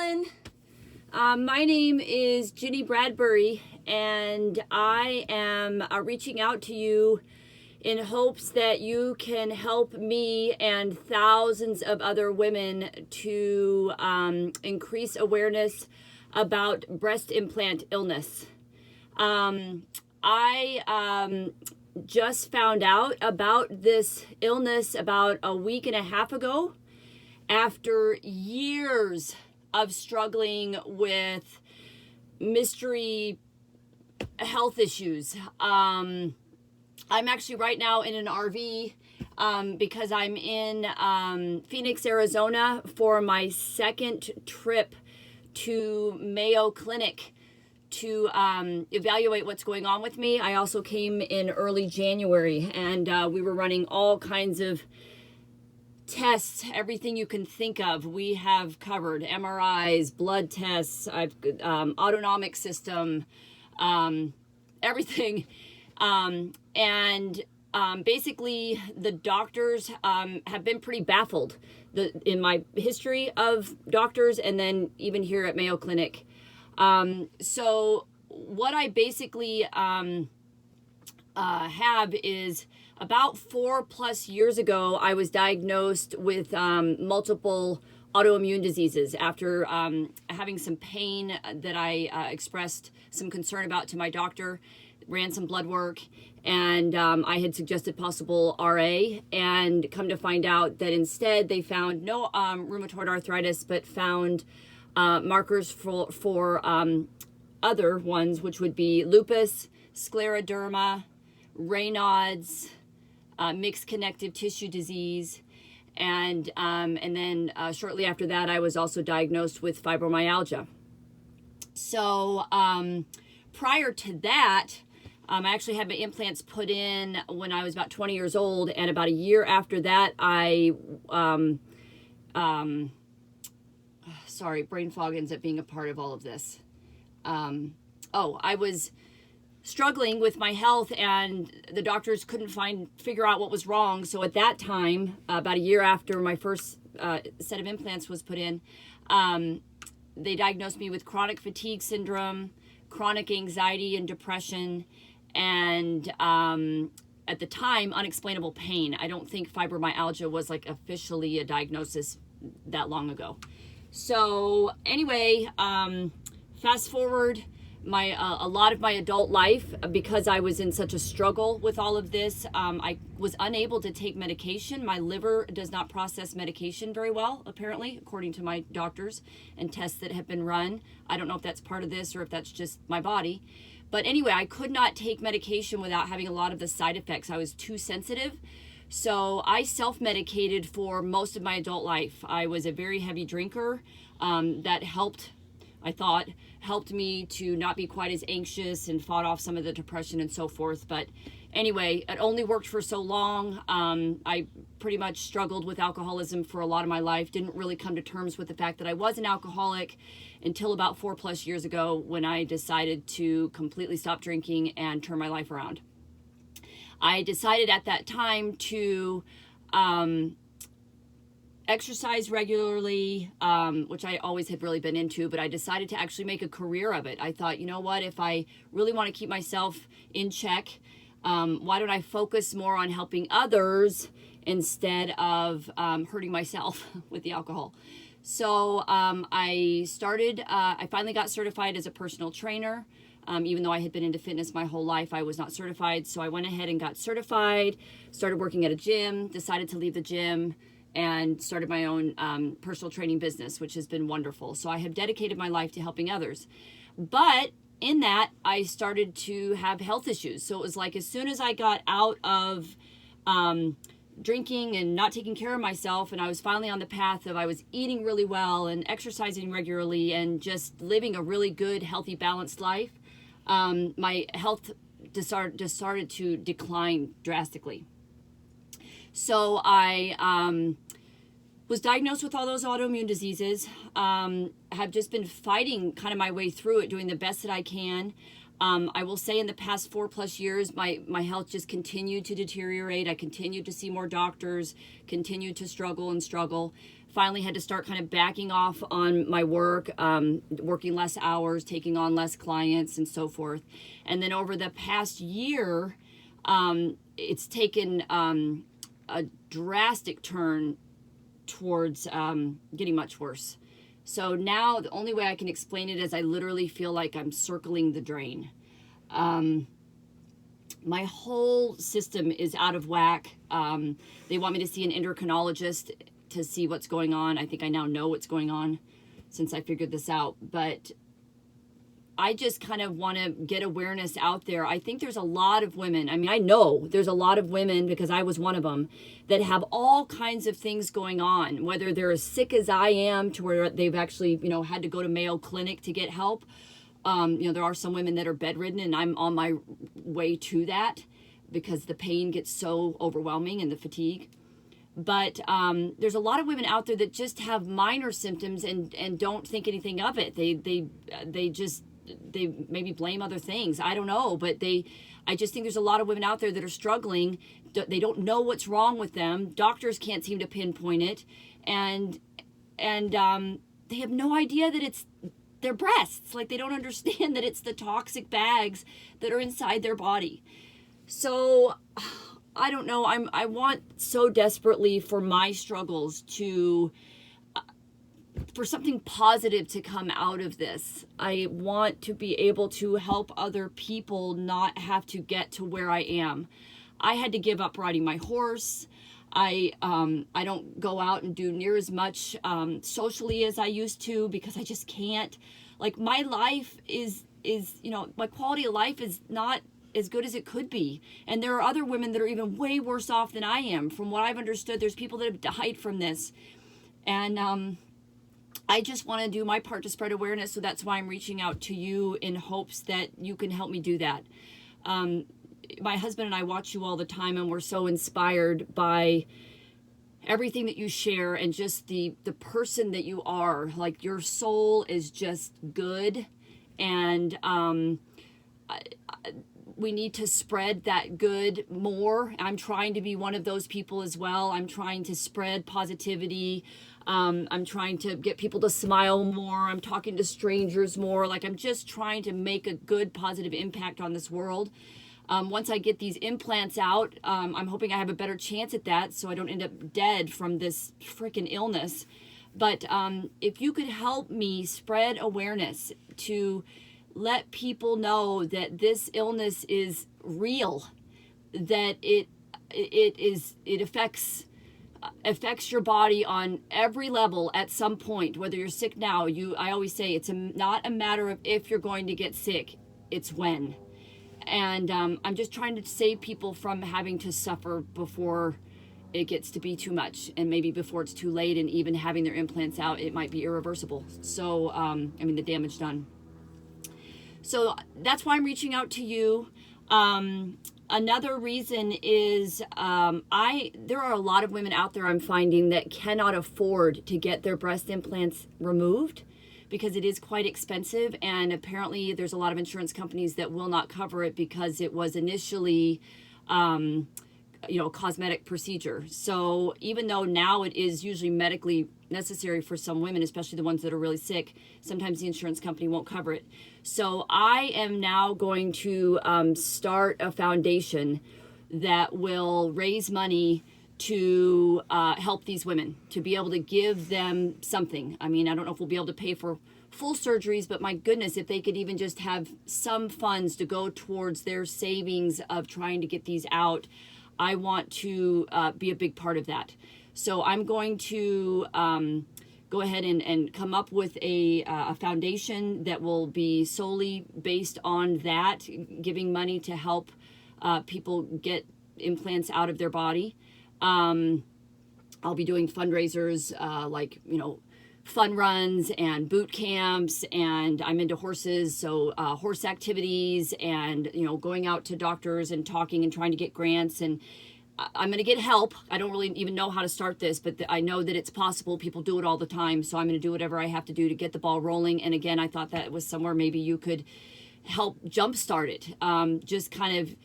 Ellen. My name is Ginny Bradbury, and I am reaching out to you in hopes that you can help me and thousands of other women to increase awareness about breast implant illness. I just found out about this illness about a week and a half ago after years of struggling with mystery health issues. I'm actually right now in an RV because I'm in Phoenix, Arizona for my second trip to Mayo Clinic to evaluate what's going on with me. I also came in early January, and we were running all kinds of tests, everything you can think of. We have covered MRIs, blood tests, autonomic system, everything. Basically, the doctors have been pretty baffled in my history of doctors, and then even here at Mayo Clinic. So what I basically have is about 4+ years ago, I was diagnosed with multiple autoimmune diseases after having some pain that I expressed some concern about to my doctor, ran some blood work, and I had suggested possible RA, and come to find out that instead they found no rheumatoid arthritis, but found markers for other ones, which would be lupus, scleroderma, Raynaud's, mixed connective tissue disease, and then shortly after that, I was also diagnosed with fibromyalgia. So prior to that, I actually had my implants put in when I was about 20 years old, and about a year after that, sorry, brain fog ends up being a part of all of this. I was struggling with my health, and the doctors couldn't figure out what was wrong. So at that time, about a year after my first set of implants was put in, they diagnosed me with chronic fatigue syndrome, chronic anxiety and depression, and at the time, unexplainable pain. I don't think fibromyalgia was like officially a diagnosis that long ago. So anyway, fast forward a lot of my adult life, because I was in such a struggle with all of this, I was unable to take medication. My liver does not process medication very well, apparently, according to my doctors and tests that have been run. I don't know if that's part of this or if that's just my body. But anyway, I could not take medication without having a lot of the side effects. I was too sensitive. So I self-medicated for most of my adult life. I was a very heavy drinker. That helped me to not be quite as anxious and fought off some of the depression and so forth. But anyway, it only worked for so long. I pretty much struggled with alcoholism for a lot of my life. Didn't really come to terms with the fact that I was an alcoholic until about 4+ years ago, when I decided to completely stop drinking and turn my life around. I decided at that time to exercise regularly, which I always had really been into, but I decided to actually make a career of it. I thought, you know what, if I really want to keep myself in check, why don't I focus more on helping others instead of hurting myself with the alcohol? So I finally got certified as a personal trainer. Even though I had been into fitness my whole life, I was not certified. So I went ahead and got certified, started working at a gym, decided to leave the gym, and started my own personal training business, which has been wonderful. So I have dedicated my life to helping others. But in that, I started to have health issues. So it was like, as soon as I got out of drinking and not taking care of myself, and I was finally on the path of, I was eating really well and exercising regularly and just living a really good, healthy, balanced life, my health just started to decline drastically. So I was diagnosed with all those autoimmune diseases, have just been fighting kind of my way through it, doing the best that I can. I will say in the past 4+ years, my health just continued to deteriorate. I continued to see more doctors, continued to struggle. Finally had to start kind of backing off on my work, working less hours, taking on less clients and so forth. And then over the past year, it's taken a drastic turn towards getting much worse. So now the only way I can explain it is I literally feel like I'm circling the drain. My whole system is out of whack. They want me to see an endocrinologist to see what's going on. I think I now know what's going on since I figured this out. But I just kind of want to get awareness out there. I think there's a lot of women. I mean, I know there's a lot of women, because I was one of them, that have all kinds of things going on, whether they're as sick as I am to where they've actually, had to go to Mayo Clinic to get help. There are some women that are bedridden, and I'm on my way to that because the pain gets so overwhelming and the fatigue. But there's a lot of women out there that just have minor symptoms and don't think anything of it. They maybe blame other things. I don't know, but I just think there's a lot of women out there that are struggling. They don't know what's wrong with them. Doctors can't seem to pinpoint it, and they have no idea that it's their breasts. Like, they don't understand that it's the toxic bags that are inside their body. So I don't know. I want so desperately for my struggles for something positive to come out of this. I want to be able to help other people not have to get to where I am. I had to give up riding my horse. I don't go out and do near as much socially as I used to, because I just can't. Like, my life is my quality of life is not as good as it could be. And there are other women that are even way worse off than I am. From what I've understood, there's people that have died from this. And I just want to do my part to spread awareness. So that's why I'm reaching out to you in hopes that you can help me do that. My husband and I watch you all the time, and we're so inspired by everything that you share and just the person that you are. Like, your soul is just good. And we need to spread that good more. I'm trying to be one of those people as well. I'm trying to spread positivity. I'm trying to get people to smile more. I'm talking to strangers more. Like, I'm just trying to make a good, positive impact on this world. Once I get these implants out, I'm hoping I have a better chance at that, so I don't end up dead from this freaking illness. But if you could help me spread awareness to let people know that this illness is real, that it affects your body on every level at some point. Whether you're sick now, I always say it's not a matter of if you're going to get sick, it's when. And I'm just trying to save people from having to suffer before it gets to be too much, and maybe before it's too late, and even having their implants out, it might be irreversible. So, the damage done. So that's why I'm reaching out to you. Another reason is there are a lot of women out there I'm finding that cannot afford to get their breast implants removed, because it is quite expensive, and apparently there's a lot of insurance companies that will not cover it because it was initially a cosmetic procedure. So even though now it is usually medically necessary for some women, especially the ones that are really sick, sometimes the insurance company won't cover it. So I am now going to start a foundation that will raise money to help these women, to be able to give them something. I mean, I don't know if we'll be able to pay for full surgeries, but my goodness, if they could even just have some funds to go towards their savings of trying to get these out, I want to be a big part of that. So I'm going to go ahead and come up with a foundation that will be solely based on that, giving money to help people get implants out of their body. I'll be doing fundraisers, fun runs and boot camps, and I'm into horses, so horse activities, and going out to doctors and talking and trying to get grants. And I'm going to get help. I don't really even know how to start this, but I know that it's possible. People do it all the time, so I'm going to do whatever I have to do to get the ball rolling. And again, I thought that was somewhere maybe you could help jumpstart it, just kind of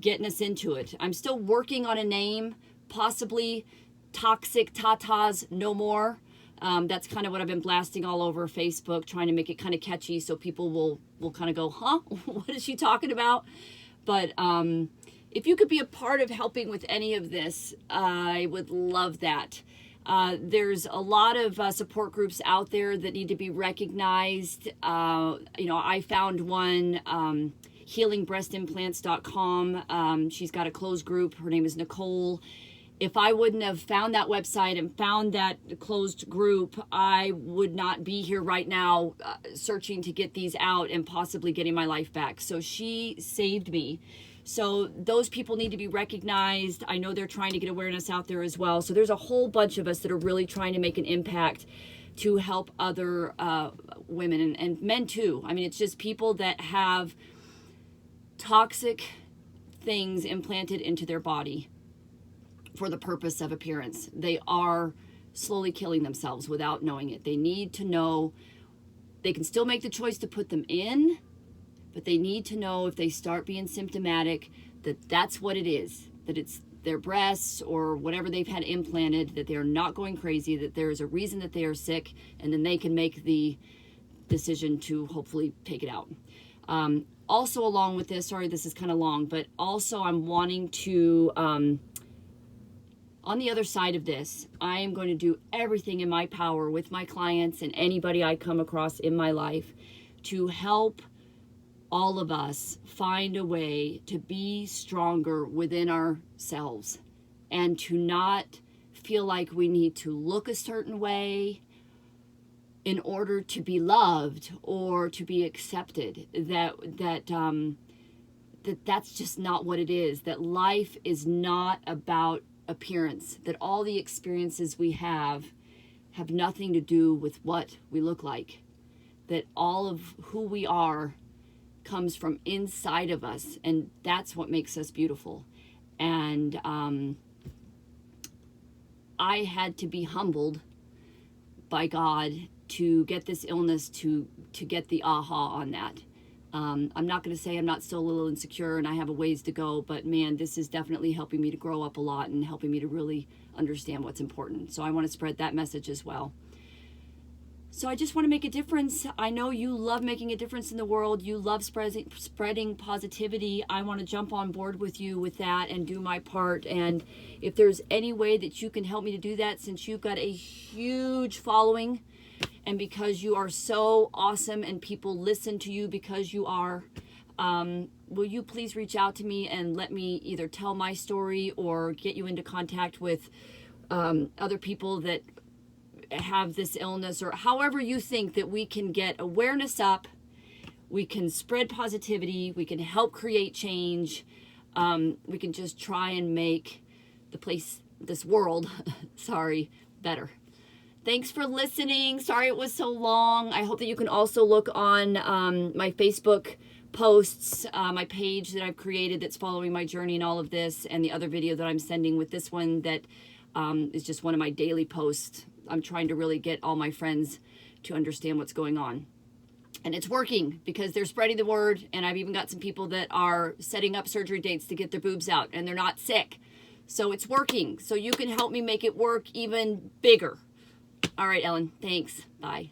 getting us into it. I'm still working on a name, possibly Toxic Tatas No More. That's kind of what I've been blasting all over Facebook, trying to make it kind of catchy so people will kind of go, huh? What is she talking about? But if you could be a part of helping with any of this, I would love that. There's a lot of support groups out there that need to be recognized. I found one, healingbreastimplants.com. She's got a closed group. Her name is Nicole. If I wouldn't have found that website and found that closed group, I would not be here right now searching to get these out and possibly getting my life back. So she saved me. So those people need to be recognized. I know they're trying to get awareness out there as well. So there's a whole bunch of us that are really trying to make an impact to help other women and men too. I mean, it's just people that have toxic things implanted into their body for the purpose of appearance. They are slowly killing themselves without knowing it. They need to know they can still make the choice to put them in, but they need to know if they start being symptomatic that that's what it is, that it's their breasts or whatever they've had implanted, that they're not going crazy, that there is a reason that they are sick, and then they can make the decision to hopefully take it out. Also along with this, sorry, this is kind of long, but also I'm wanting to, on the other side of this, I am going to do everything in my power with my clients and anybody I come across in my life to help all of us find a way to be stronger within ourselves and to not feel like we need to look a certain way in order to be loved or to be accepted. That's just not what it is. That life is not about appearance, that all the experiences we have nothing to do with what we look like, that all of who we are comes from inside of us, and that's what makes us beautiful. And I had to be humbled by God to get this illness, to get the aha on that. I'm not going to say I'm not still a little insecure and I have a ways to go, but man, this is definitely helping me to grow up a lot and helping me to really understand what's important. So I want to spread that message as well. So I just want to make a difference. I know you love making a difference in the world. You love spreading positivity. I want to jump on board with you with that and do my part. And if there's any way that you can help me to do that, since you've got a huge following, and because you are so awesome and people listen to you because you are, will you please reach out to me and let me either tell my story or get you into contact with other people that have this illness, or however you think that we can get awareness up, we can spread positivity, we can help create change, we can just try and make the place, this world, sorry, better. Thanks for listening. Sorry it was so long. I hope that you can also look on my Facebook posts, my page that I've created that's following my journey and all of this, and the other video that I'm sending with this one that is just one of my daily posts. I'm trying to really get all my friends to understand what's going on. And it's working because they're spreading the word, and I've even got some people that are setting up surgery dates to get their boobs out, and they're not sick. So it's working. So you can help me make it work even bigger. All right, Ellen. Thanks. Bye.